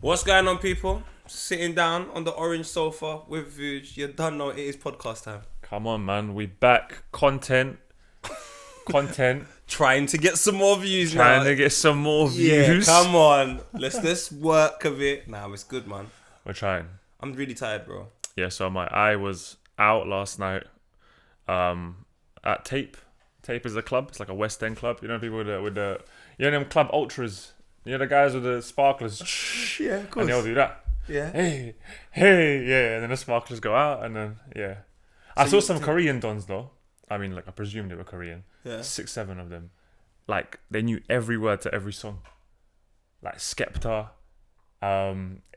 What's going on, people? Sitting down on the orange sofa with Vuj. You don't know it is podcast time. Come on, man. We back. Content. Trying to get some more views now. Trying to get some more views. Yeah, come on. Let's work a bit. Nah, it's good, man. We're trying. I'm really tired, bro. Yeah, so I was out last night at Tape. Tape is a club. It's like a West End club. You know people with the you know them club ultras. You know the guys with the sparklers. Yeah, of course. And they all do that. Yeah. Hey, yeah. And then the sparklers go out, and then yeah. I saw some Korean dons though. I mean, like I presume they were Korean. Yeah. 6, 7 of them. Like they knew every word to every song. Like Skepta,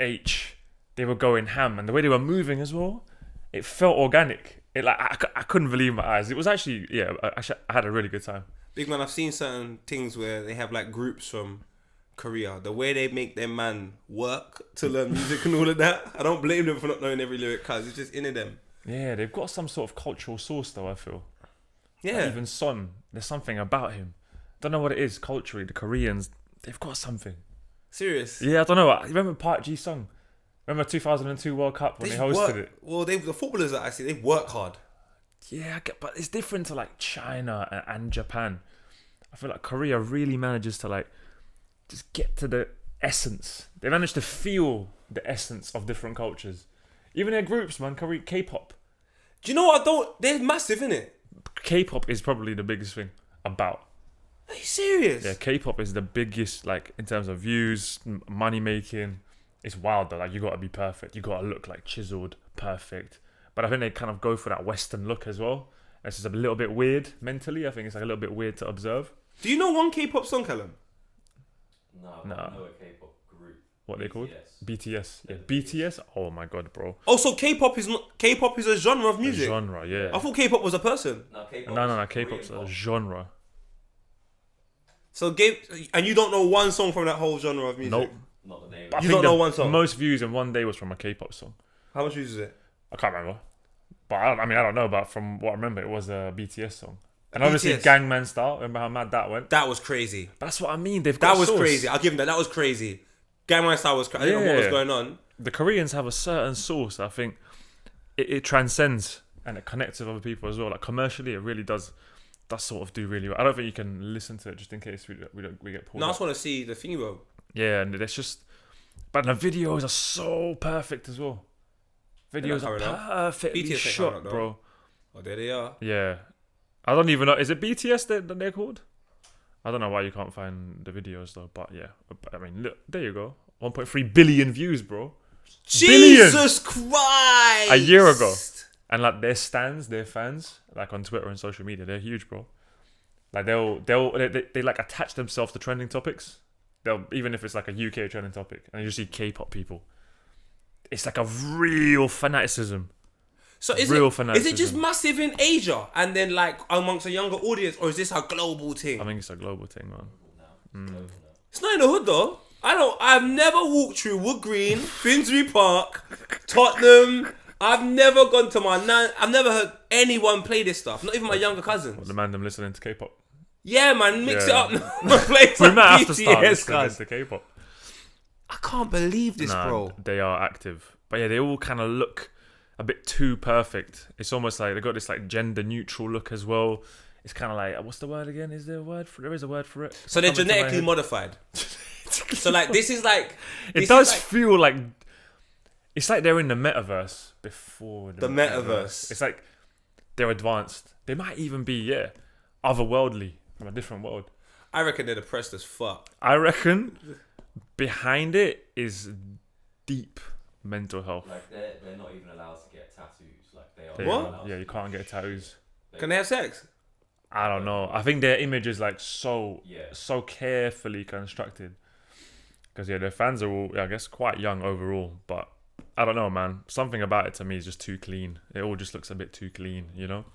H. They were going ham, and the way they were moving as well, it felt organic. It like I couldn't believe my eyes. It was actually I had a really good time. Big man, I've seen certain things where they have like groups from Korea. The way they make their man work to learn music and all of that, I don't blame them for not knowing every lyric because it's just in them. Yeah, they've got some sort of cultural source though, I feel. Yeah. Like even Son, there's something about him. Don't know what it is culturally. The Koreans, they've got something. Serious? Yeah, I don't know. You remember Park Ji-sung? Remember 2002 World Cup when they hosted it? Well, the footballers that I see, they work hard. Yeah, but it's different to like China and Japan. I feel like Korea really manages to like just get to the essence. They manage to feel the essence of different cultures. Even their groups, man. K-pop. Do you know what? They're massive, innit? K-pop is probably the biggest thing about. Are you serious? Yeah, K-pop is the biggest, like in terms of views, money making. It's wild though. Like you gotta be perfect. You gotta look like chiseled, perfect. But I think they kind of go for that Western look as well. It's just a little bit weird mentally. I think it's like a little bit weird to observe. Do you know one K-pop song, Callum? No. I know a K-pop group. What they called? BTS. Yeah, BTS. BTS. Oh my god, bro. Oh, so K-pop is a genre of music. A genre, yeah. I thought K-pop was a person. No, K-pop. No. K-pop's a genre. So and you don't know one song from that whole genre of music? Nope. Not the name. I You think don't know the one song? Most views in one day was from a K-pop song. How much views is it? I can't remember. But I don't know. But from what I remember, it was a BTS song. And obviously BTS. Gangnam Style. Remember how mad that went? That was crazy. That's what I mean. They've got That was sauce. crazy. I'll give them that. That was crazy. Gangnam Style was crazy. I didn't know what was Yeah. going on. The Koreans have a certain source. I think it transcends and it connects with other people as well. Like commercially, it really does sort of do really well. I don't think you can listen to it just in case we get pulled. No, I up. just want to see the thing, bro. Yeah, and it's just, but the videos are so perfect as well. Videos They're are not coming perfectly BTS ain't shot, coming out, bro. Oh, there they are. Yeah, I don't even know. Is it BTS that they're called? I don't know why you can't find the videos though. But yeah, I mean, look, there you go. 1.3 billion views, bro. Jesus Christ! A year ago. And like their fans, like on Twitter and social media, they're huge, bro. Like they like attach themselves to trending topics. Even if it's like a UK trending topic, and you see K-pop people. It's like a real fanaticism. So is it just massive in Asia and then like amongst a younger audience, or is this a global thing? I think it's a global thing, man. It's not in the hood though. I've never walked through Wood Green, Finsbury Park, Tottenham. I've never gone to I've never heard anyone play this stuff. Not even my younger cousins. The man them listening to K-pop. Yeah, man, mix Yeah. it up. Play We some might have to start BTS, listening cuz. to K-pop. I can't believe this, Nah, bro. they are active, but yeah, they all kind of look a bit too perfect. It's almost like they got this like gender neutral look as well. It's kind of like, what's the word again? Is there a word for? There is a word for it. So they're Coming to my genetically head. modified. So like this is like It does feel like it's like they're in the metaverse before The metaverse. It's like they're advanced. They might even be otherworldly from a different world. I reckon they're depressed as fuck. I reckon behind it is deep mental health. Like they're not even allowed to get tattoos. Like they are. They- What? not allowed Yeah, to you do can't that. get tattoos. Can they have sex? I don't know. I think their image is like so Yeah. carefully constructed. Because their fans are all, I guess, quite young overall. But I don't know, man. Something about it to me is just too clean. It all just looks a bit too clean, you know?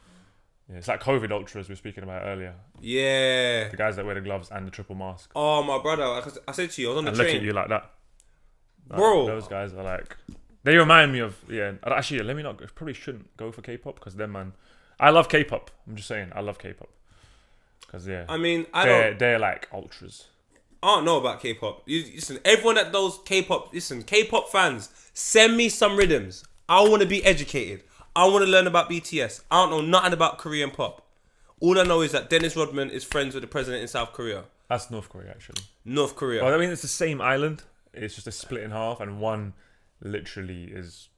Yeah, it's like COVID ultras we were speaking about earlier. Yeah. The guys that wear the gloves and the triple mask. Oh, my brother. I said to you, I was on the And look train. at you like that. Like, Bro. Those guys are like... They remind me of... Yeah, actually, let me not... Probably shouldn't go for K-pop because then, man... I love K-pop. I'm just saying, I love K-pop. Because, yeah. I mean, They're like ultras. I don't know about K-pop. Listen, everyone that does K-pop, listen, K-pop fans, send me some rhythms. I want to be educated. I want to learn about BTS. I don't know nothing about Korean pop. All I know is that Dennis Rodman is friends with the president in South Korea. That's North Korea, actually. North Korea. Well, I mean, it's the same island. It's just a split in half, and one literally is...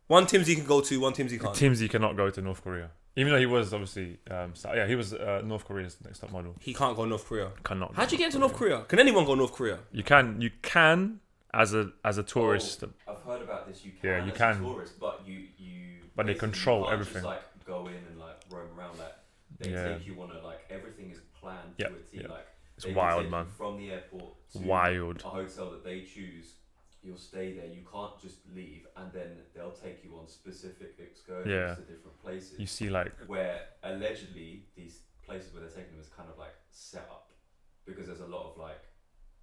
One Timsy can go to, one Timsy can't. Timsy cannot go to North Korea. Even though he was obviously... he was North Korea's next top model. He can't go North Korea. Cannot. How'd you get into North Korea? Can anyone go North Korea? You can as a tourist. I've heard about this. You can. Yeah, you as can. A tourist, but you. But they basically control can't everything. Just like go in and like roam around. Like they take you on a like everything is planned to a T. Like it's they wild, take you man. From the airport to Wild. a hotel that they choose. You'll stay there. You can't just leave, and then they'll take you on specific excursions to different places. You see, like where allegedly these places where they're taking them is kind of like set up because there's a lot of like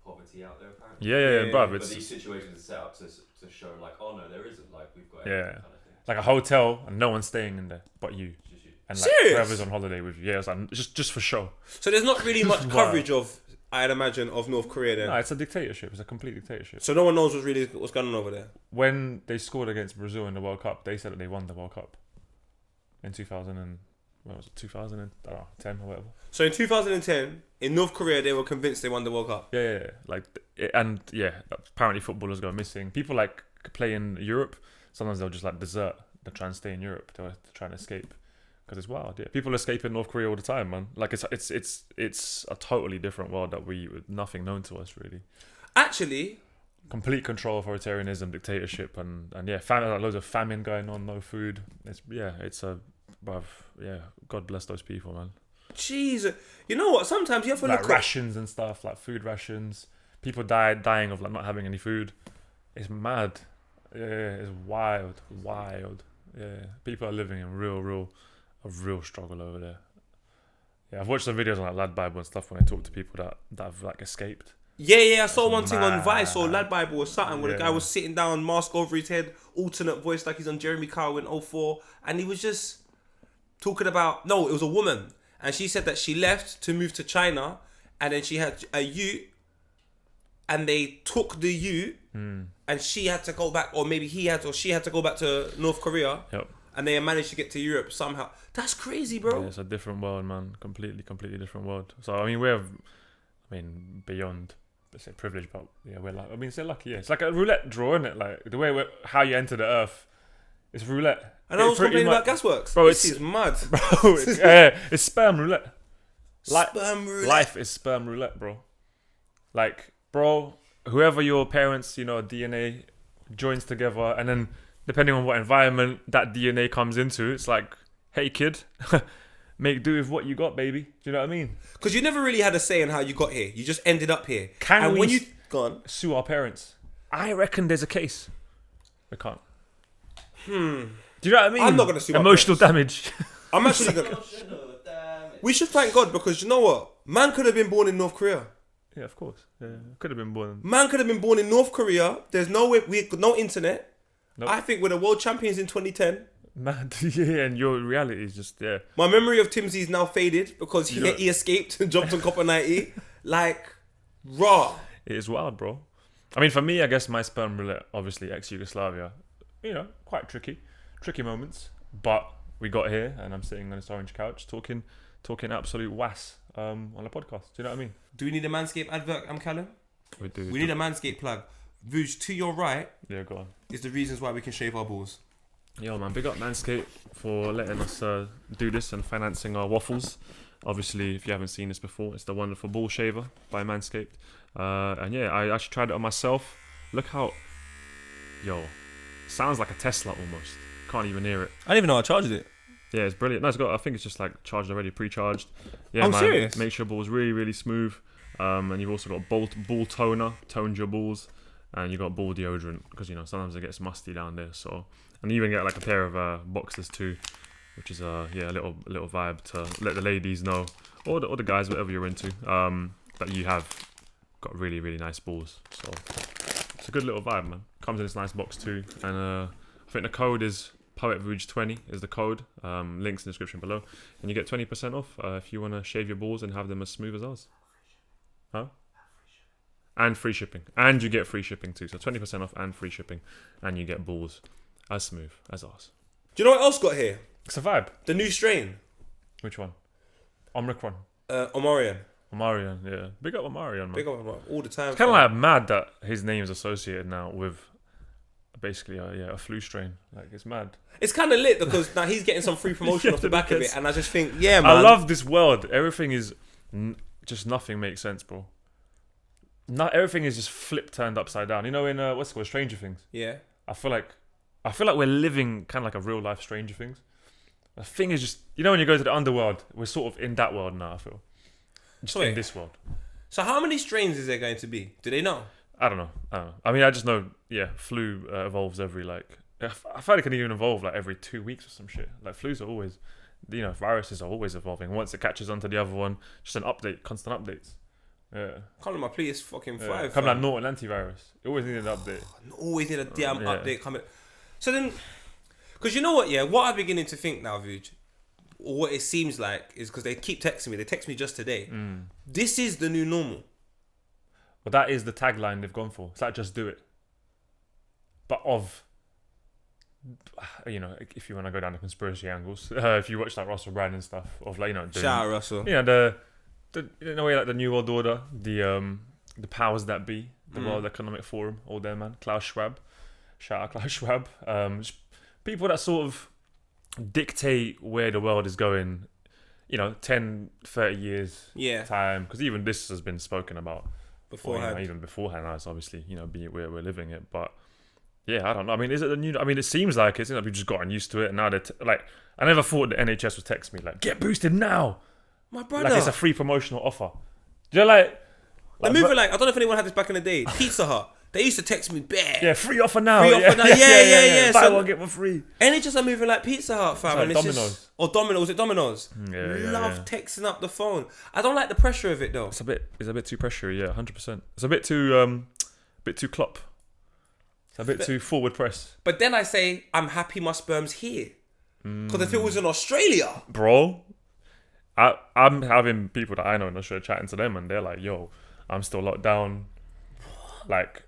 poverty out there apparently. Yeah, bruv. But It's these situations are set up to show like, oh no, there isn't. Like we've got Yeah. kind of thing. like a hotel and no one's staying in there but you. Just you. And like Serious? whoever's on holiday with you. Yeah, it's like just for show. So there's not really much Wow. coverage of, I'd imagine, of North Korea then. No, it's a dictatorship. It's a complete dictatorship. So no one knows what's going on over there. When they scored against Brazil in the World Cup, they said that they won the World Cup in 2010 or whatever. So in 2010, in North Korea, they were convinced they won the World Cup. Yeah. Apparently footballers go missing. People like play in Europe. Sometimes they'll just like desert. They'll try and stay in Europe. They're trying to escape because it's wild. Yeah, people escape in North Korea all the time, man. Like it's a totally different world that nothing known to us really. Actually, Complete control, authoritarianism, dictatorship, and loads of famine going on, no food. God bless those people, man. jeez, you know what? Sometimes you have to Like look rations and stuff, like food rations. People dying of like not having any food. It's mad. Yeah, it's wild. Yeah, people are living in real struggle over there. Yeah, I've watched some videos on like Lad Bible and stuff when I talk to people that have like escaped. Yeah, I saw That's one thing on mad. Vice or Lad Bible or something where the guy Yeah. was sitting down, mask over his head, alternate voice like he's on Jeremy Kyle in 04, and he was just talking about, no, it was a woman, and she said that she left to move to China, and then she had a ute, and they took the ute, and she had to go back, or maybe she had to go back to North Korea, Yep. and they managed to get to Europe somehow. That's crazy, bro. Yeah, it's a different world, man. Completely different world. So beyond, let's say, privilege, but yeah, we're like, so lucky. Yeah, it's like a roulette draw, isn't it? Like the way how you enter the earth, it's roulette. And I was Pretty complaining much- about gasworks. Bro, This it's- is mad. Bro, it's sperm roulette. Sperm roulette. Life is sperm roulette, bro. Like, bro, whoever your parents, DNA joins together, and then depending on what environment that DNA comes into, it's like, hey kid, make do with what you got, baby. Do you know what I mean? Because you never really had a say in how you got here. You just ended up here. Can and we when you gone, sue our parents? I reckon there's a case. We can't. Do you know what I mean? I'm not gonna sue our emotional damage. I'm actually gonna. We should thank God because you know what? Man could have been born in North Korea. Yeah, of course. Yeah, could have been born. Man could have been born in North Korea. There's no way we got no internet. Nope. I think we're the world champions in 2010. Mad. Yeah, and your reality is just My memory of Timsy is now faded because he escaped and jumped on Copper 90. Like, raw. It is wild, bro. I mean, for me, I guess my sperm roulette, obviously ex-Yugoslavia, quite tricky moments. But we got here, and I'm sitting on this orange couch talking absolute was on a podcast. Do you know what I mean? Do we need a Manscaped advert, Callum? We do. We need a Manscaped plug. Vuj, to your right Yeah, go on. is the reasons why we can shave our balls. Yo, man, big up Manscaped for letting us do this and financing our waffles. Obviously, if you haven't seen this before, it's the wonderful ball shaver by Manscaped. And yeah, I actually tried it on myself. Look how... Yo, sounds like a Tesla almost. Can't even hear it. I didn't even know I charged it. Yeah, it's brilliant. No, I think it's just like charged already, pre-charged. Yeah, I'm man, serious? makes your balls really, really smooth. And you've also got ball toner, toned your balls. And you got ball deodorant because sometimes it gets musty down there. So, and you even get like a pair of boxers too, which is a little vibe to let the ladies know, or the guys, whatever you're into, that you have got really, really nice balls. So it's a good little vibe, man. Comes in this nice box too, and I think the code is PoetRouge20 is the code. Links in the description below, and you get 20% off if you want to shave your balls and have them as smooth as ours. Huh? And free shipping. And you get free shipping too. So 20% off and free shipping. And you get balls as smooth as ours. Do you know what else got here? It's a vibe. The new strain. Which one? Omicron. Omarion. Omarion, yeah. Big up Omarion, man. Big up Omarion all the time. It's kind of like mad that his name is associated now with basically a flu strain. Like, it's mad. It's kind of lit because now he's getting some free promotion off the back of it, and I just think, yeah, man. I love this world. Everything is just nothing makes sense, bro. Not everything is just turned upside down. You know, in what's it called, Stranger Things. Yeah. I feel like we're living kind of like a real life Stranger Things. The thing is just, you know, when you go to the underworld, we're sort of in that world now. I feel just in this world. So how many strains is there going to be? Do they know? I don't know. I mean, I just know. Yeah, flu evolves every like. I feel like it can even evolve like every 2 weeks or some shit. Like flus are always, you know, viruses are always evolving. Once it catches onto the other one, just an update, constant updates. Yeah. Can't let my play is fucking 5. Come like Norton antivirus. It always needed an update. Always need a damn update coming. So then, because you know what, yeah, what I'm beginning to think now, Vuj, or what it seems like, is because they keep texting me. They text me just today. This is the new normal. Well, that is the tagline they've gone for. It's like, just do it. But you know, if you want to go down the conspiracy angles, if you watch like Russell Brand and stuff, of like, you know, shout out Russell. You know, the in a way like the New World Order, the powers that be, the World Economic Forum, all there, man. Klaus Schwab, shout out Klaus Schwab. People that sort of dictate where the world is going, you know, 10, 30 years time, because even this has been spoken about beforehand. Or, you know, even beforehand, as obviously, you know, be it where we're living it, but. Yeah, I don't know. I mean, is it the new? I mean, it seems like it's. You know, we've just gotten used to it, and now they're like. I never thought the NHS would text me like, "Get boosted now." My brother, like it's a free promotional offer. You know, like they're moving like I don't know if anyone had this back in the day. Pizza Hut. They used to text me bare. Yeah, free offer now. Free offer now. Yeah. Buy one get one free. NHS are moving like Pizza Hut, fam. Like and Domino's. Just, or Domino's. Was it Domino's? Love texting up the phone. I don't like the pressure of it though. It's a bit too pressury. Yeah, 100%. It's a bit too Klopp. It's a bit too forward press. But then I say, I'm happy my sperm's here. Because if it was in Australia... Bro, I'm having people that I know in Australia chatting to them and they're like, yo, I'm still locked down. Like...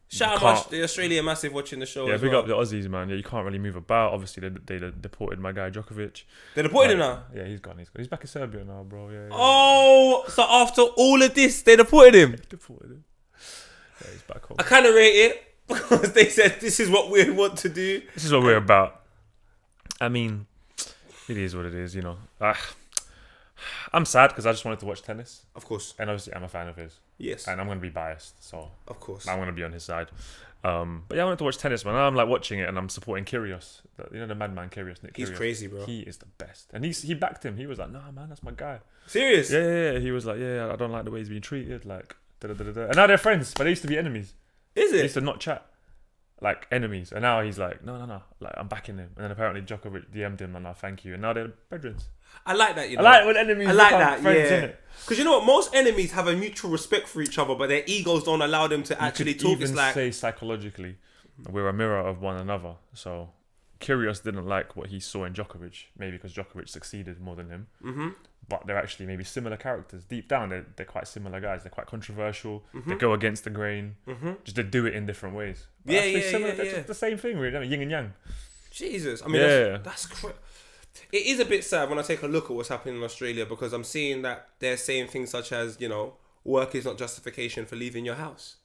Shout out the Australia Massive watching the show. Yeah, as big well. up the Aussies, man. Yeah, you can't really move about. Obviously, they deported my guy Djokovic. They deported him now? Yeah, he's gone. He's back in Serbia now, bro. Yeah. Oh, so after all of this, they deported him? Deported him. Yeah, he's back home. I kind of rate it. Because they said this is what we want to do. This is what we're about. I mean, it is what it is, you know. I'm sad because I just wanted to watch tennis. Of course. And obviously I'm a fan of his. Yes. And I'm going to be biased, so... Of course. I'm going to be on his side. But yeah, I wanted to watch tennis, man. I'm like watching it and I'm supporting Kyrgios. You know the madman Kyrgios, Nick Kyrgios. He's crazy, bro. He is the best. And he backed him. He was like, nah, man, that's my guy. Serious? Yeah. He was like, yeah, I don't like the way he's being treated. Like, da-da-da-da-da. And now they're friends, but they used to be enemies. Is it? They used to not chat. Like enemies, and now he's like, no, like I'm backing him. And then apparently Djokovic DM'd him, and I thank you. And now they're brethren. I like that, you know. I like when enemies become friends, innit? Because you know what, most enemies have a mutual respect for each other, but their egos don't allow them to actually talk. Even it's like say psychologically, we're a mirror of one another. So Kyrgios didn't like what he saw in Djokovic, maybe because Djokovic succeeded more than him. Mm-hmm. But they're actually maybe similar characters. Deep down, they're quite similar guys. They're quite controversial. Mm-hmm. They go against the grain. Mm-hmm. Just they do it in different ways. But they're just the same thing, really. Yin and yang. Jesus, I mean, that's it is a bit sad when I take a look at what's happening in Australia because I'm seeing that they're saying things such as, you know, work is not justification for leaving your house.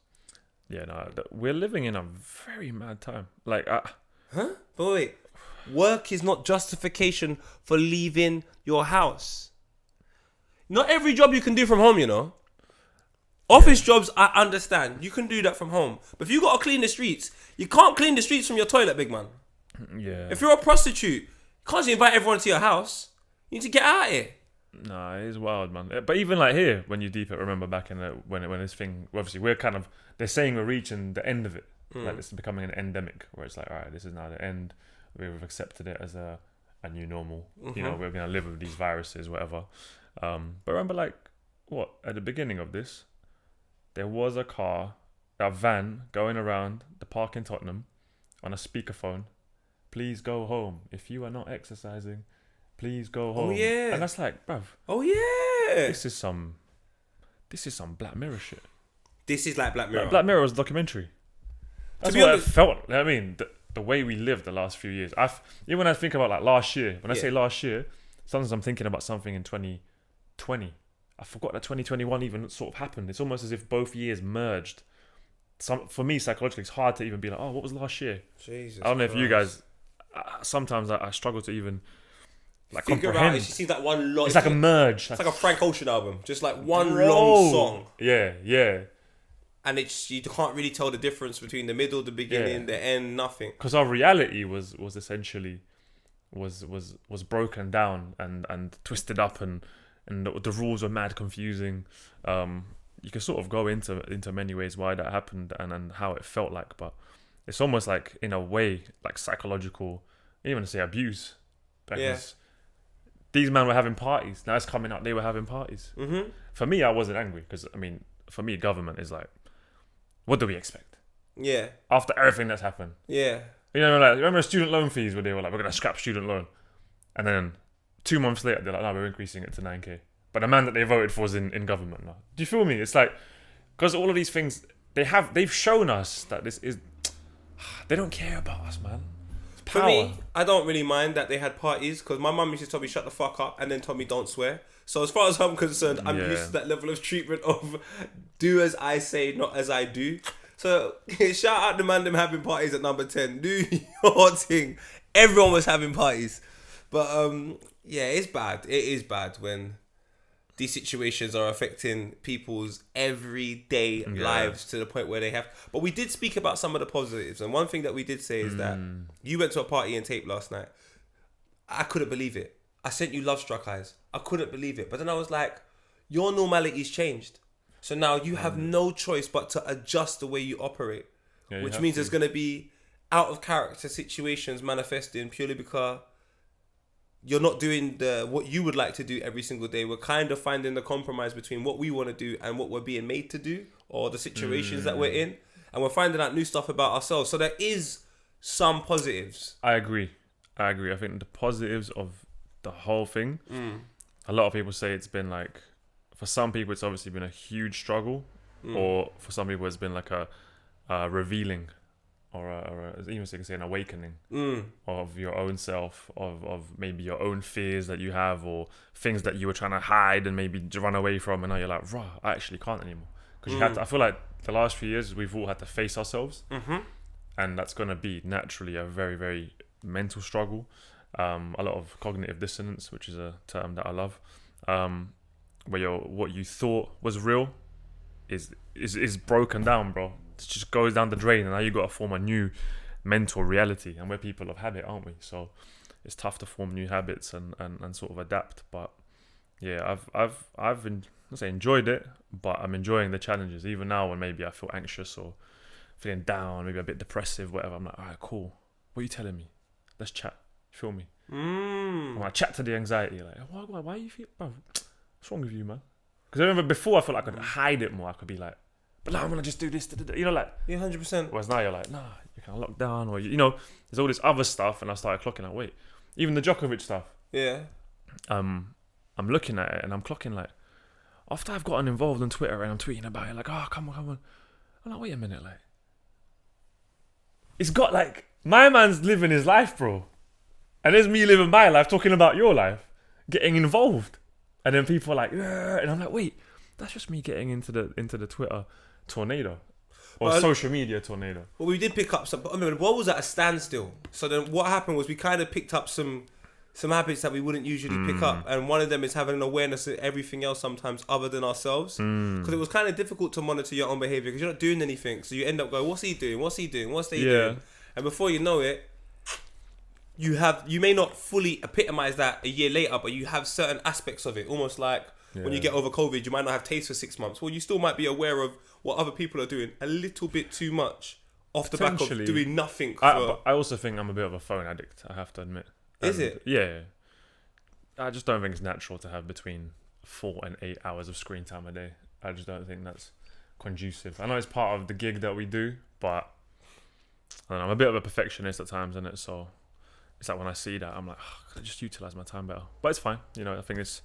Yeah, no, we're living in a very mad time. Like, huh? But wait, work is not justification for leaving your house. Not every job you can do from home, you know. Office jobs, I understand. You can do that from home. But if you got to clean the streets, you can't clean the streets from your toilet, big man. Yeah. If you're a prostitute, you can't just invite everyone to your house. You need to get out of here. Nah, it is wild, man. But even like here, when you deep it, remember back in when this thing, obviously we're kind of, they're saying we're reaching the end of it. Like it's becoming an endemic where it's like, all right, this is now the end. We've accepted it as a new normal. Mm-hmm. You know, we're going to live with these viruses, whatever. But remember, like, at the beginning of this, there was a van going around the park in Tottenham on a speakerphone. Please go home. If you are not exercising, please go home. Oh, yeah. And that's like, bruv. Oh, yeah. This is some this is some Black Mirror shit. This is like Black Mirror. Like, Black Mirror was a documentary. That's be what honest- it felt. I mean, the way we lived the last few years. Even when I think about like last year, when I say last year, sometimes I'm thinking about something in 2020. I forgot that 2021 even sort of happened. It's almost as if both years merged. For me, psychologically, it's hard to even be like, oh, what was last year? Jesus I don't know if you Christ. guys. Sometimes I struggle to even like Figure out. comprehend. It just seems like one long. It's like a merge. It's like a Frank Ocean album, just like one Bro. long song. Yeah. And it's you can't really tell the difference between the middle, the beginning, the end, nothing. Because our reality was essentially was broken down and twisted up and the rules were mad confusing. You can sort of go into many ways why that happened and how it felt like, but it's almost like in a way like psychological, even to say abuse. Because these men were having parties. Now it's coming out they were having parties. Mm-hmm. For me, I wasn't angry because I mean, for me, government is like, what do we expect Yeah. after everything that's happened? Yeah. You know, like remember student loan fees where they were like, we're gonna scrap student loan, and then 2 months later they're like, no, we're increasing it to 9k. But the man that they voted for is in government now. Do you feel me? It's like because all of these things they've shown us that this is they don't care about us, man. It's power. For me, I don't really mind that they had parties because my mum used to tell me shut the fuck up and then tell me don't swear. So as far as I'm concerned, I'm used to that level of treatment of do as I say, not as I do. So shout out the man them having parties at number 10. Do your thing. Everyone was having parties. But yeah, it's bad. It is bad when these situations are affecting people's everyday lives to the point where they have. But we did speak about some of the positives. And one thing that we did say is that you went to a party in Tape last night. I couldn't believe it. I sent you Love Struck Eyes. I couldn't believe it. But then I was like, your normality's changed. So now you have no choice but to adjust the way you operate. Yeah, which means there's going to be out of character situations manifesting purely because you're not doing what you would like to do every single day. We're kind of finding the compromise between what we want to do and what we're being made to do or the situations that we're in. And we're finding out new stuff about ourselves. So there is some positives. I agree. I think the positives of the whole thing, a lot of people say it's been like, for some people it's obviously been a huge struggle, or for some people it's been like a revealing or even so you can say an awakening of your own self, of maybe your own fears that you have or things that you were trying to hide and maybe run away from, and now you're like, rah, I actually can't anymore. Because you had to, I feel like the last few years we've all had to face ourselves, and that's going to be naturally a very, very mental struggle. A lot of cognitive dissonance, which is a term that I love, where what you thought was real is broken down, bro. It just goes down the drain, and now you got to form a new mental reality. And we're people of habit, aren't we? So it's tough to form new habits and sort of adapt. But yeah, I've not say enjoyed it, but I'm enjoying the challenges. Even now, when maybe I feel anxious or feeling down, maybe a bit depressive, whatever, I'm like, all right, cool. What are you telling me? Let's chat. You feel me? When I chat to the anxiety, like, why you feel, bro? What's wrong with you, man? Because I remember before I felt like I could hide it more. I could be like, but now I'm gonna just do this, you know, like, Yeah, 100%. whereas now you're like, nah, you can lock down, or you know, there's all this other stuff, and I started clocking like, wait, even the Djokovic stuff. Yeah. I'm looking at it and I'm clocking like, after I've gotten involved on Twitter and I'm tweeting about it, like, oh, come on. I'm like, wait a minute, like, it's got like, my man's living his life, bro. And there's me living my life, talking about your life, getting involved. And then people are like, yeah. And I'm like, wait, that's just me getting into the Twitter tornado. Or social media tornado. Well, we did pick up some, I mean, the world was at a standstill. So then what happened was we kind of picked up some habits that we wouldn't usually pick up. And one of them is having an awareness of everything else sometimes other than ourselves. Because it was kind of difficult to monitor your own behavior because you're not doing anything. So you end up going, what's he doing? What's they doing? And before you know it, you may not fully epitomize that a year later, but you have certain aspects of it. Almost like when you get over COVID, you might not have taste for 6 months. Well, you still might be aware of what other people are doing a little bit too much off the back of doing nothing. But I also think I'm a bit of a phone addict, I have to admit. Is it? Yeah. I just don't think it's natural to have between 4 and 8 hours of screen time a day. I just don't think that's conducive. I know it's part of the gig that we do, but I don't know, I'm a bit of a perfectionist at times, isn't it? So it's like when I see that, I'm like, oh, could I just utilize my time better? But it's fine. You know, I think it's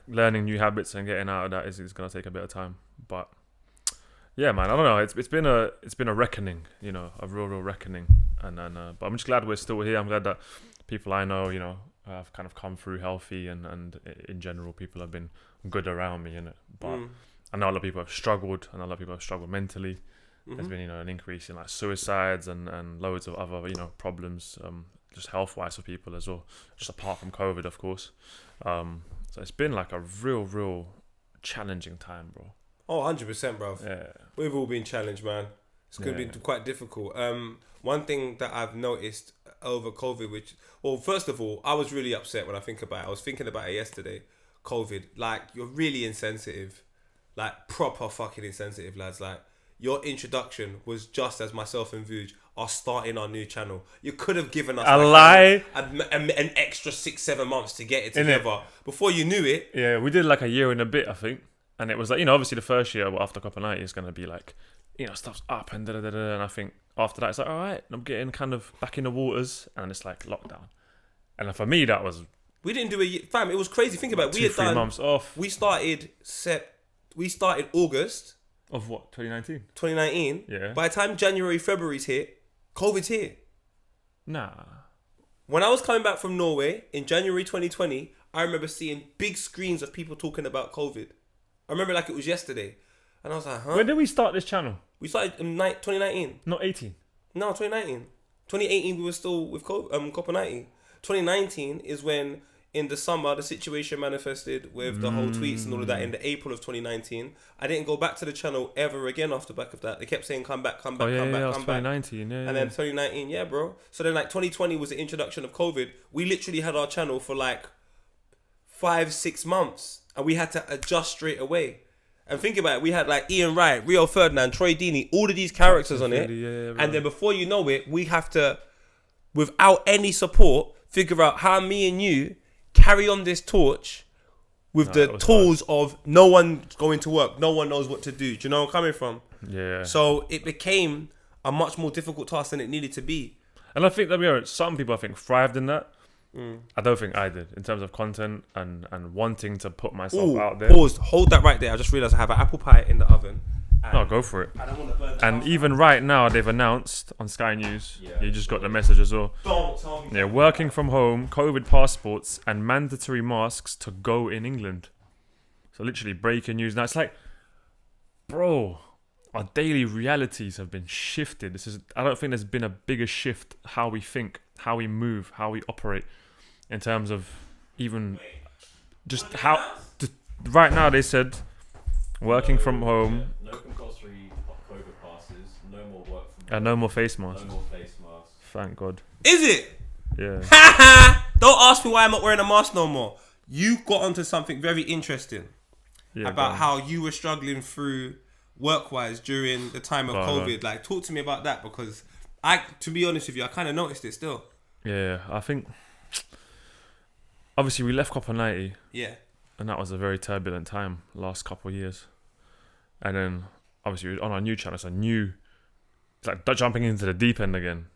learning new habits and getting out of that is gonna take a bit of time. But yeah, man, I don't know. It's been a reckoning, you know, a real reckoning. And but I'm just glad we're still here. I'm glad that people I know, you know, have kind of come through healthy, and in general, people have been good around me, innit? But I know a lot of people have struggled, and a lot of people have struggled mentally. There's been, you know, an increase in like suicides and loads of other, you know, problems, just health wise for people as well. Just apart from COVID, of course. So it's been like a real challenging time, bro. Oh, 100%, bro. Yeah. We've all been challenged, man. It's going to be quite difficult. One thing that I've noticed over COVID, first of all, I was really upset when I think about it. I was thinking about it yesterday. COVID, like, you're really insensitive. Like, proper fucking insensitive, lads. Like, your introduction was just as myself and Vuj are starting our new channel. You could have given us an extra 6-7 months to get it together. Before you knew it. Yeah, we did like a year and a bit, I think. And it was like, you know, obviously the first year after Copper 90 is going to be like, you know, stuff's up and and I think after that it's like, all right, I'm getting kind of back in the waters, and it's like lockdown. And for me, that was... We didn't do a year. Fam, it was crazy. Think about it. We had 3 months off. We started August. Of what? 2019? 2019. Yeah. By the time January, February's hit, COVID's here. Nah. When I was coming back from Norway in January 2020, I remember seeing big screens of people talking about COVID. I remember like it was yesterday. And I was like, huh? When did we start this channel? We started in 2019. Not 18? No, 2019. 2018 we were still with Copper 90. 2019 is when in the summer the situation manifested with the whole tweets and all of that in the April of 2019. I didn't go back to the channel ever again off the back of that. They kept saying come back. 2019, yeah. And then 2019, yeah, bro. So then like 2020 was the introduction of COVID. We literally had our channel for like 5-6 months and we had to adjust straight away. And think about it, we had like Ian Wright, Rio Ferdinand, Troy Deeney, all of these characters on it. Yeah, and then before you know it, we have to, without any support, figure out how me and you carry on this torch with the tools of no one's going to work, no one knows what to do. Do you know where I'm coming from? Yeah. So it became a much more difficult task than it needed to be. And I think that some people I think thrived in that. I don't think I did in terms of content and wanting to put myself out there. Pause. Hold that right there. I just realised I have an apple pie in the oven. No, go for it. I don't want to burn. And even right now, they've announced on Sky News. Yeah. You just got the message as well. Don't tell me. Yeah, working from home, COVID passports, and mandatory masks to go in England. So literally breaking news. Now it's like, bro, our daily realities have been shifted. I don't think there's been a bigger shift how we think, how we move, how we operate. In terms of even just how... Right now they said working from home... No compulsory COVID passes, no more work from home. No more face masks. No more face masks. Thank God. Is it? Yeah. Don't ask me why I'm not wearing a mask no more. You got onto something very interesting about how you were struggling through work-wise during the time of COVID. Like, talk to me about that, because to be honest with you, I kind of noticed it still. Yeah, I think... Obviously, we left Copper 90. Yeah. And that was a very turbulent time, last couple of years. And then, obviously, on our new channel, it's like jumping into the deep end again.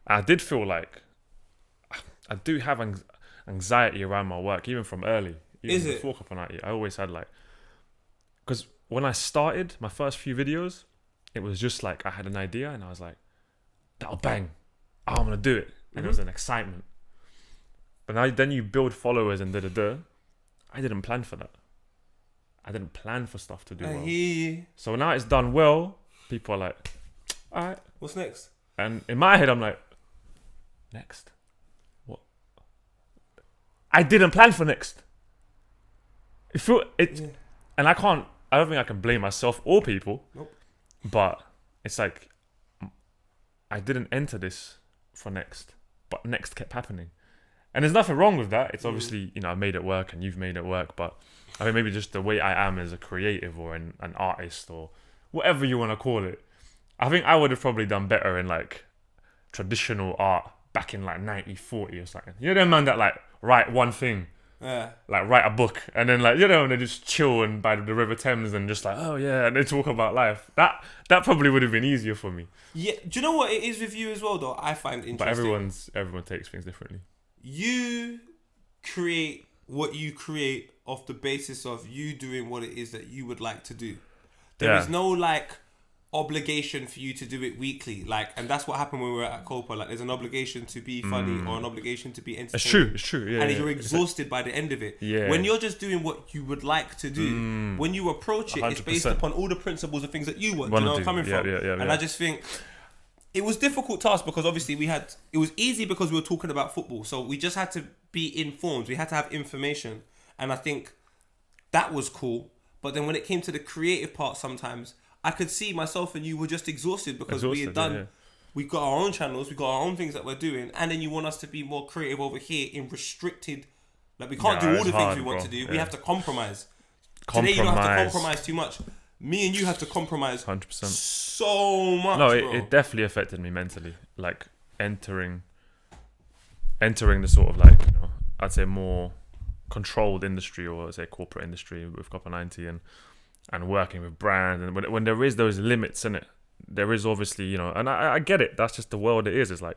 I did feel like I do have anxiety around my work, even from early. Even before Copper 90. I always had like... Because when I started my first few videos, it was just like I had an idea and I was like, that'll bang. Oh, I'm going to do it. And it was an excitement. But then you build followers and I didn't plan for that. I didn't plan for stuff to do well. So now it's done well, people are like, all right. What's next? And in my head, I'm like, next? What? I didn't plan for next. And I don't think I can blame myself or people. Nope. But it's like, I didn't enter this for next. But next kept happening. And there's nothing wrong with that. It's obviously, I made it work and you've made it work. But I think maybe just the way I am as a creative or an artist or whatever you want to call it. I think I would have probably done better in like traditional art back in like 1940 or something. You know them man that like write one thing. Yeah. Like write a book and then like, and they just chill and by the River Thames and just like, oh yeah, and they talk about life. That probably would have been easier for me. Yeah. Do you know what it is with you as well though? I find interesting. But everyone takes things differently. You create what you create off the basis of you doing what it is that you would like to do. There is no like obligation for you to do it weekly, like, and that's what happened when we were at Copa. Like, there's an obligation to be funny or an obligation to be entertaining. It's true. Yeah, and you're exhausted by the end of it. Yeah. When you're just doing what you would like to do, when you approach it, 100%. It's based upon all the principles of things that you want. You know where I'm coming from? And I just think it was a difficult task because obviously it was easy because we were talking about football, so we just had to be informed. We had to have information, and I think that was cool. But then when it came to the creative part, sometimes I could see myself and you were just exhausted because we had done, we got our own channels, we got our own things that we're doing, and then you want us to be more creative over here in restricted, like we can't do all the things we want to do. We have to compromise. Today you don't have to compromise too much. Me and you have to compromise 100%. So much. No, it definitely affected me mentally. Like entering the sort of like, you know, I'd say more controlled industry, or I'd say corporate industry with Copper 90 and working with brands, and when there is those limits in it, there is obviously, you know, and I get it, that's just the world it is. It's like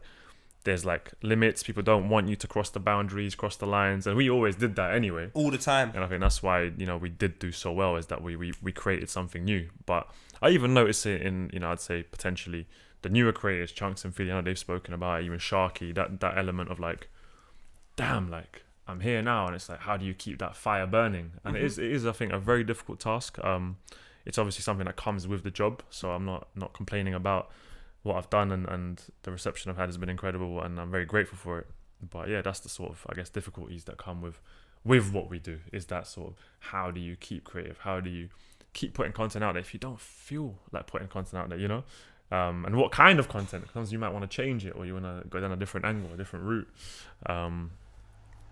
there's like limits, people don't want you to cross the boundaries, cross the lines, and we always did that anyway, all the time. And I think that's why, you know, we did do so well, is that we created something new. But I even notice it in, you know, I'd say potentially the newer creators, Chunks and Philly, I know they've spoken about it, even Sharky, that element of like, damn, like I'm here now, and it's like, how do you keep that fire burning? And it is I think a very difficult task. It's obviously something that comes with the job, so I'm not complaining about what I've done, and the reception I've had has been incredible, and I'm very grateful for it. But yeah, that's the sort of, I guess, difficulties that come with what we do, is that sort of, how do you keep creative? How do you keep putting content out there if you don't feel like putting content out there, you know? And what kind of content? Because you might want to change it, or you want to go down a different angle, a different route.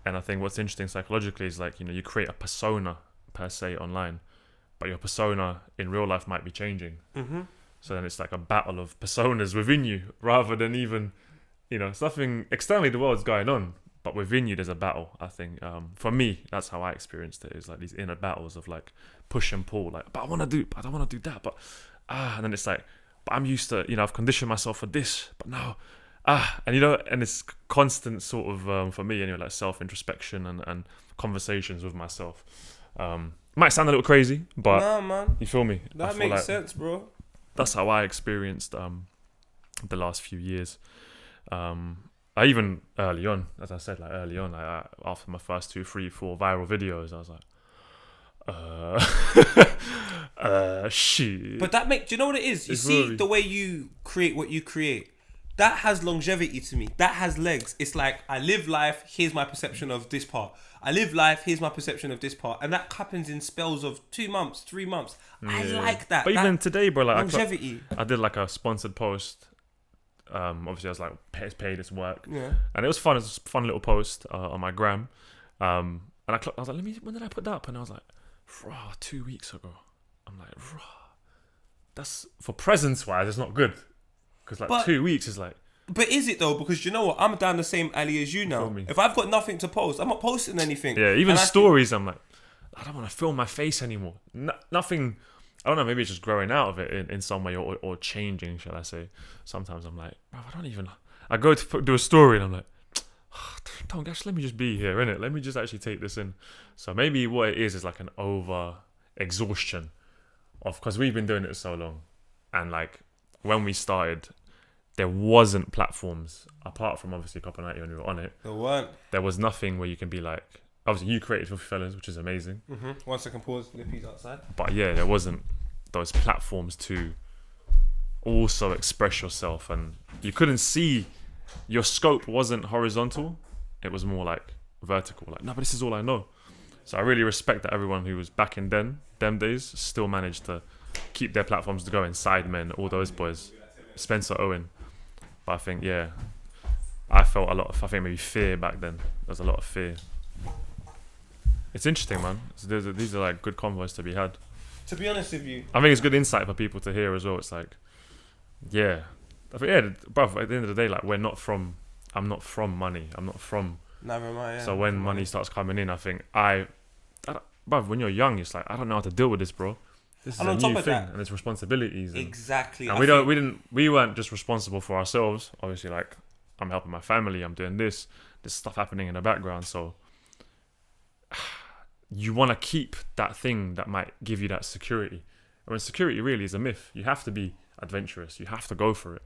And I think what's interesting psychologically is, like, you know, you create a persona per se online, but your persona in real life might be changing. So then it's like a battle of personas within you, rather than even, you know, something externally the world's going on, but within you there's a battle. I think for me, that's how I experienced it, is like these inner battles of like push and pull, like, but I want to do, but I don't want to do that, but and then it's like, but I'm used to, you know, I've conditioned myself for this, but no. And you know, and it's constant sort of, for me anyway, like self-introspection and conversations with myself. Might sound a little crazy, but nah, man, you feel me? That makes like sense, bro. That's how I experienced the last few years. I even early on, as I said, like early on, like after my first 2, 3, 4 viral videos, I was like, shit. But that do you know what it is? You see, the way you create what you create, that has longevity to me. That has legs. It's like, I live life, here's my perception of this part. I live life, here's my perception of this part. And that happens in spells of 2 months, 3 months. Yeah. I like that. But even today, bro, like longevity. I did like a sponsored post. Obviously I was like, pay this work. Yeah. And it was fun. It was a fun little post on my gram. And I was like, when did I put that up? And I was like, 2 weeks ago. I'm like, that's, for presence wise, it's not good. Because like 2 weeks is like... But is it though? Because you know what? I'm down the same alley as you now. If I've got nothing to post, I'm not posting anything. Yeah, even stories, I'm like, I don't want to film my face anymore. Nothing... I don't know, maybe it's just growing out of it in some way, or changing, shall I say. Sometimes I'm like, bro, I go to do a story and I'm like, don't, gosh, let me just be here, innit? Let me just actually take this in. So maybe what it is like an over-exhaustion of... Because we've been doing it so long. And like, when we started... There wasn't platforms, apart from obviously Copper 90 when we were on it. There weren't. There was nothing where you can be like... Obviously, you created Filthy Fellas, which is amazing. 1 second pause, Lippy's outside. But yeah, there wasn't those platforms to also express yourself. And you couldn't see... Your scope wasn't horizontal. It was more like vertical. Like, no, but this is all I know. So I really respect that everyone who was back in them days still managed to keep their platforms going. Sidemen, all those boys. Spencer Owen. But I think, yeah, I felt a lot of, I think maybe fear back then. There was a lot of fear. It's interesting, man. These are like good convos to be had. To be honest with you, I think it's good insight for people to hear as well. It's like, yeah. I think, yeah, bruv, at the end of the day, like, I'm not from money. I'm not from... Never mind, yeah. So when money starts coming in, I think, bruv, when you're young, it's like, I don't know how to deal with this, bro. This is a new thing, and it's responsibilities. Exactly. And we weren't just responsible for ourselves. Obviously, like, I'm helping my family, I'm doing this. There's stuff happening in the background. So you want to keep that thing that might give you that security. I mean, security really is a myth. You have to be adventurous. You have to go for it.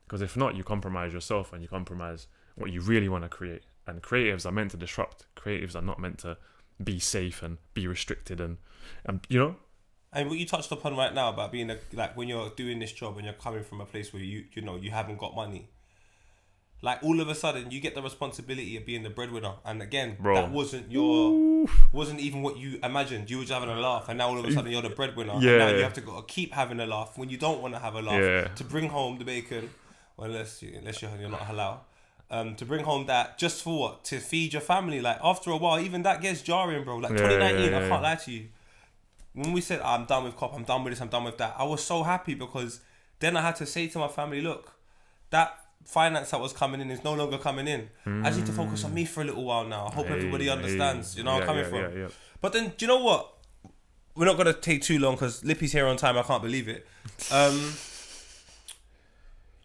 Because if not, you compromise yourself and you compromise what you really want to create. And creatives are meant to disrupt. Creatives are not meant to be safe and be restricted and you know? And what you touched upon right now about being like when you're doing this job and you're coming from a place where you know you haven't got money, like all of a sudden you get the responsibility of being the breadwinner, and again, Bro. that wasn't even what you imagined. You were just having a laugh, and now all of a sudden you're the breadwinner, Yeah. and now you have to go keep having a laugh when you don't want to have a laugh, Yeah. to bring home the bacon, well, unless you're not halal. To bring home that just for what? To feed your family. Like after a while, even that gets jarring, bro. Like 2019, I can't lie to you. When we said, I'm done with COP, I'm done with this, I'm done with that, I was so happy because then I had to say to my family, look, that finance that was coming in is no longer coming in. I just need to focus on me for a little while now. I hope everybody understands, you know where I'm coming from. Yeah. But then, do you know what? We're not going to take too long because Lippy's here on time. I can't believe it.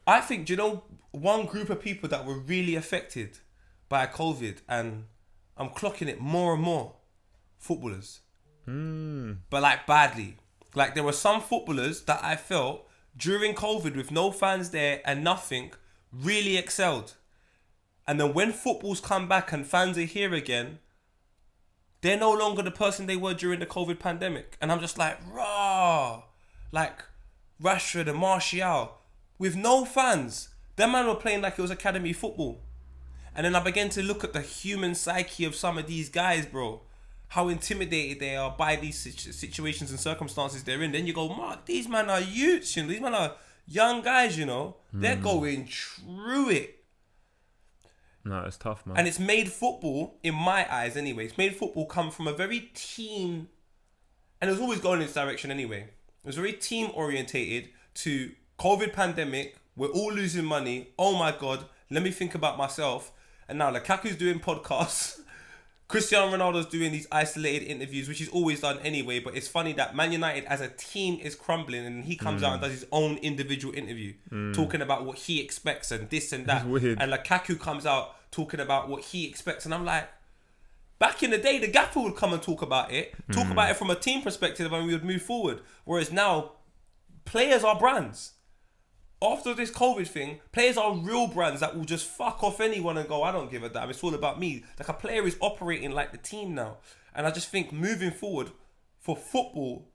I think, do you know, one group of people that were really affected by COVID, and I'm clocking it more and more, footballers. But like badly. Like there were some footballers that I felt during COVID with no fans there and nothing really excelled. And then when football's come back and fans are here again, they're no longer the person they were during the COVID pandemic. And I'm just like, rah. Like Rashford and Martial with no fans. Them man were playing like it was academy football. And then I began to look at the human psyche of some of these guys, bro. How intimidated they are by these situations and circumstances they're in. Then you go, Mark, these men are youths, you know. These men are young guys, you know. They're going through it. No, it's tough, man. And it's made football, in my eyes anyway, it's made football come from a very team, and it was always going in this direction anyway. It was very team orientated to COVID pandemic. We're all losing money. Oh my God, let me think about myself. And now Lukaku's doing podcasts. Cristiano Ronaldo's doing these isolated interviews, which he's always done anyway. But it's funny that Man United as a team is crumbling, and he comes out and does his own individual interview, talking about what he expects and this and that. Weird. And Lukaku comes out talking about what he expects, and I'm like, back in the day, the gaffer would come and talk about it from a team perspective, and we would move forward. Whereas now, players are brands. After this COVID thing, players are real brands that will just fuck off anyone and go, I don't give a damn, it's all about me. Like a player is operating like the team now. And I just think moving forward for football,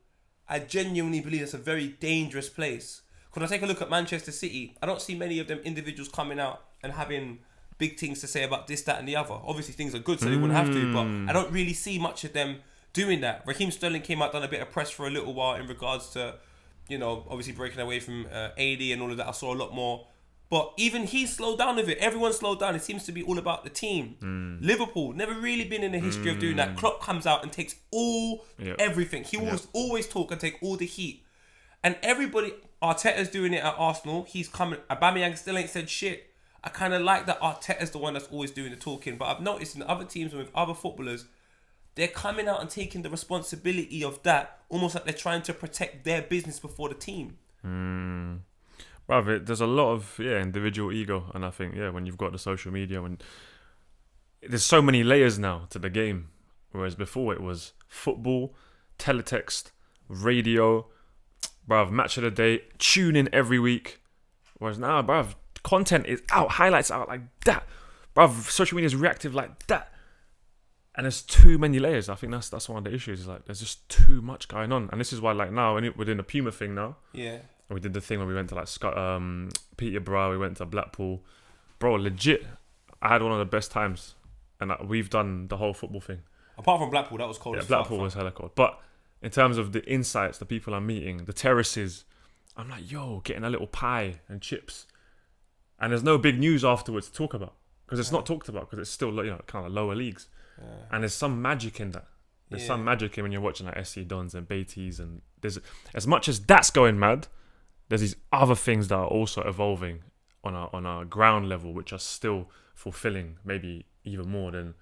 I genuinely believe it's a very dangerous place. When I take a look at Manchester City, I don't see many of them individuals coming out and having big things to say about this, that and the other. Obviously things are good so they wouldn't have to, but I don't really see much of them doing that. Raheem Sterling came out, done a bit of press for a little while in regards to, you know, obviously breaking away from AD and all of that. I saw a lot more. But even he slowed down with it. Everyone slowed down. It seems to be all about the team. Liverpool, never really been in the history of doing that. Klopp comes out and takes everything. He will always talk and take all the heat. And everybody, Arteta's doing it at Arsenal. He's coming. Aubameyang still ain't said shit. I kind of like that Arteta's the one that's always doing the talking. But I've noticed in other teams and with other footballers, they're coming out and taking the responsibility of that, almost like they're trying to protect their business before the team. Bruv, there's a lot of individual ego, and I think when you've got the social media, when there's so many layers now to the game, whereas before it was football, teletext, radio, bruv, match of the day, tune in every week. Whereas now, bruv, content is out, highlights out like that, bruv, social media is reactive like that. And there's too many layers. I think that's one of the issues. Is like there's just too much going on, and this is why like now within the Puma thing now. Yeah. We did the thing when we went to like Peterborough. We went to Blackpool, bro. Legit, I had one of the best times, and we've done the whole football thing. Apart from Blackpool, that was cold. Yeah, Blackpool was hella cold. But in terms of the insights, the people I'm meeting, the terraces, I'm like, yo, getting a little pie and chips, and there's no big news afterwards to talk about because it's not talked about because it's still kind of lower leagues. Yeah. And there's some magic in that. There's some magic in when you're watching like SC Dons and Beatties, and there's as much as that's going mad, there's these other things that are also evolving on a ground level, which are still fulfilling, maybe even more than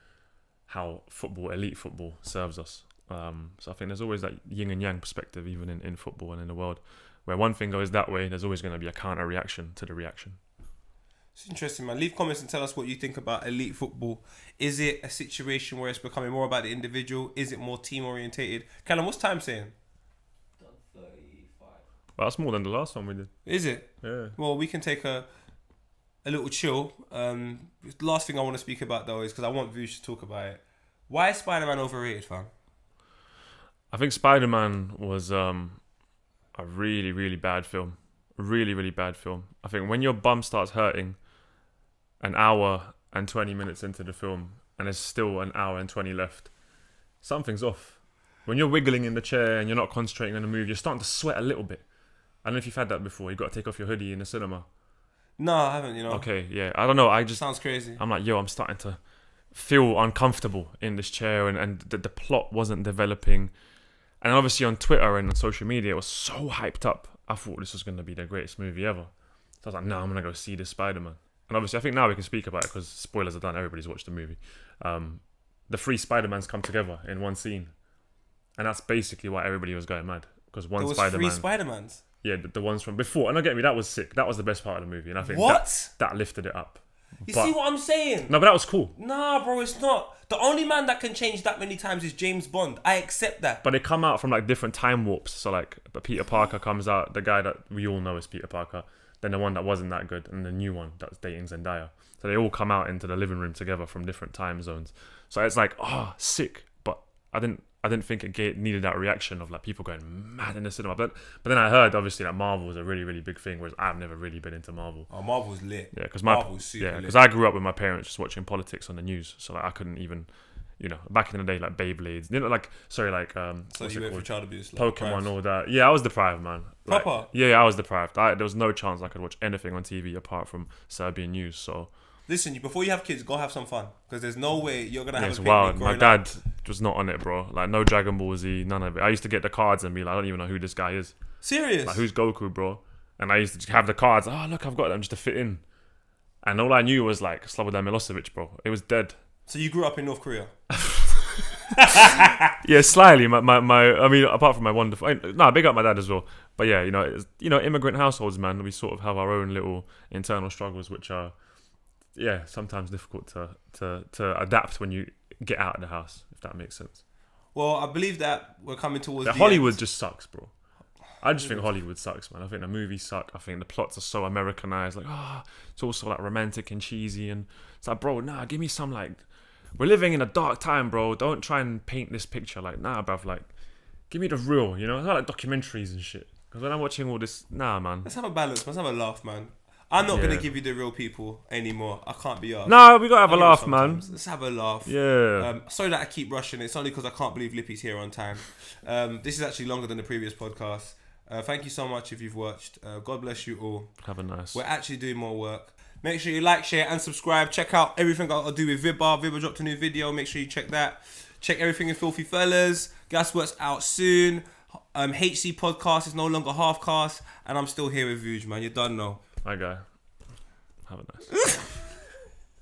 how elite football serves us. So I think there's always that yin and yang perspective, even in football and in the world, where one thing goes that way, there's always going to be a counter reaction to the reaction. It's interesting, man. Leave comments and tell us what you think about elite football. Is it a situation where it's becoming more about the individual? Is it more team orientated? Callum, what's time saying? Done 35. Well, that's more than the last one we did. Is it? Yeah. Well, we can take a little chill. Last thing I want to speak about though is because I want Vuj to talk about it. Why is Spider-Man overrated, fam? I think Spider-Man was a really, really bad film. A really, really bad film. I think when your bum starts hurting an hour and 20 minutes into the film and there's still an hour and 20 left, something's off. When you're wiggling in the chair and you're not concentrating on the movie, you're starting to sweat a little bit. I don't know if you've had that before. You've got to take off your hoodie in the cinema. No, I haven't, Okay, yeah. I don't know. Sounds crazy. I'm like, yo, I'm starting to feel uncomfortable in this chair and the plot wasn't developing. And obviously on Twitter and on social media, it was so hyped up. I thought this was going to be the greatest movie ever. So I was like, no, I'm going to go see this Spider-Man. And obviously, I think now we can speak about it because spoilers are done. Everybody's watched the movie. The three Spider-Mans come together in one scene. And that's basically why everybody was going mad. Because one Spider-Man... There was 3 Spider-Mans? Yeah, the ones from before. And don't get me, that was sick. That was the best part of the movie. And I think that lifted it up. You see what I'm saying? No, but that was cool. Nah, bro, it's not. The only man that can change that many times is James Bond. I accept that. But they come out from like different time warps. So like Peter Parker comes out, the guy that we all know is Peter Parker. Then the one that wasn't that good, and the new one that's dating Zendaya. So they all come out into the living room together from different time zones. So it's like, sick. But I didn't think it needed that reaction of like people going mad in the cinema. But then I heard obviously that Marvel was a really, really big thing, whereas I've never really been into Marvel. Oh, Marvel's lit. Yeah, because lit. I grew up with my parents just watching politics on the news, so like I couldn't even, back in the day like Beyblades, So you went for child abuse, like Pokemon, all that. Yeah, I was deprived, man. Like, proper. Yeah, I was deprived. There was no chance I could watch anything on TV apart from Serbian news. So. Listen, before you have kids, go have some fun. Because there's no way you're going to have a it's picnic wild. My dad up. was not on it, bro. Like, no Dragon Ball Z, none of it. I used to get the cards and be like, I don't even know who this guy is. Serious? Like, who's Goku, bro? And I used to have the cards. Oh, look, I've got them just to fit in. And all I knew was, like, Slobodan Milosevic, bro. It was dead. So you grew up in North Korea? Yeah, slightly. I mean, apart from my wonderful... big up my dad as well. But yeah, immigrant households, man, we sort of have our own little internal struggles, which are... Yeah, sometimes difficult to adapt when you get out of the house, if that makes sense. Well, I believe that we're coming towards the Hollywood end. just sucks, bro. I just think Hollywood sucks, man. I think the movies suck. I think the plots are so Americanized. Like, it's also like romantic and cheesy. And it's like, bro, give me some like... We're living in a dark time, bro. Don't try and paint this picture. Like, bruv, like, give me the real, It's not like documentaries and shit. Because when I'm watching all this, man. Let's have a balance. Let's have a laugh, man. I'm not going to give you the real people anymore. I can't be arsed. No, we got to have a laugh, man. Let's have a laugh. Yeah. Sorry that I keep rushing. It's only because I can't believe Lippy's here on time. This is actually longer than the previous podcast. Thank you so much if you've watched. God bless you all. Have a nice. We're actually doing more work. Make sure you like, share, and subscribe. Check out everything I'll do with Vibba. Vibba dropped a new video. Make sure you check that. Check everything in Filthy Fellas. Gasworks out soon. HC podcast is no longer half cast. And I'm still here with Vuj, man. You done know. Hi, guy. Have a nice.